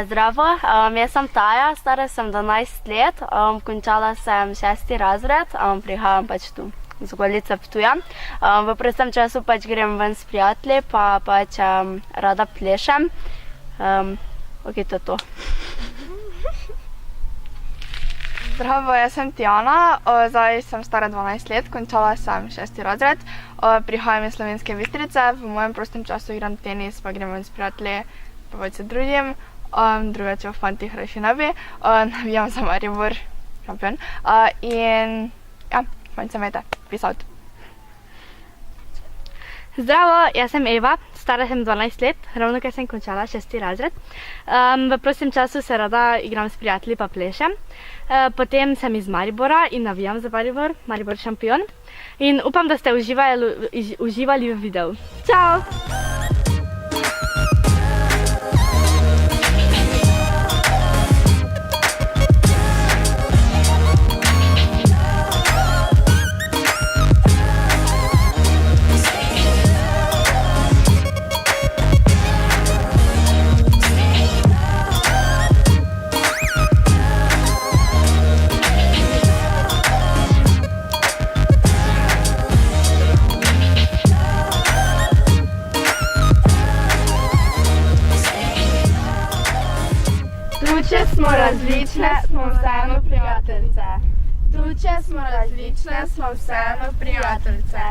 Zdravo, jaz sem Taja, stara sem 12 let, končala sem 6. razred, prihajam pač tu z okolice Ptuja. V prostem času pač grem ven s prijatelji, pa pač rada plešem. Ok, to je to. Zdravo, jaz sem Tijana, zdaj sem stara 12 let, končala sem 6. razred. Prihajam iz Slovenske Bistrice, v mojem prostem času igram tenis, pa grem ven s prijatelji, pa pač se družim. Drugače v fantih rajši ne bi, navijam za Maribor, šampion. In ja, manj se imejte, peace out. Zdravo, jaz sem Eva, stara sem 12 let, ravno kar sem končala 6. razred. V prostem času se rada igram s prijatelji pa plešem. Potem sem iz Maribora in navijam za Maribor, Maribor šampion. In upam, da ste uživali v videu. Čau! Tuče smo različne, smo vseeno prijateljice. Tuče smo različne, smo vseeno prijateljice.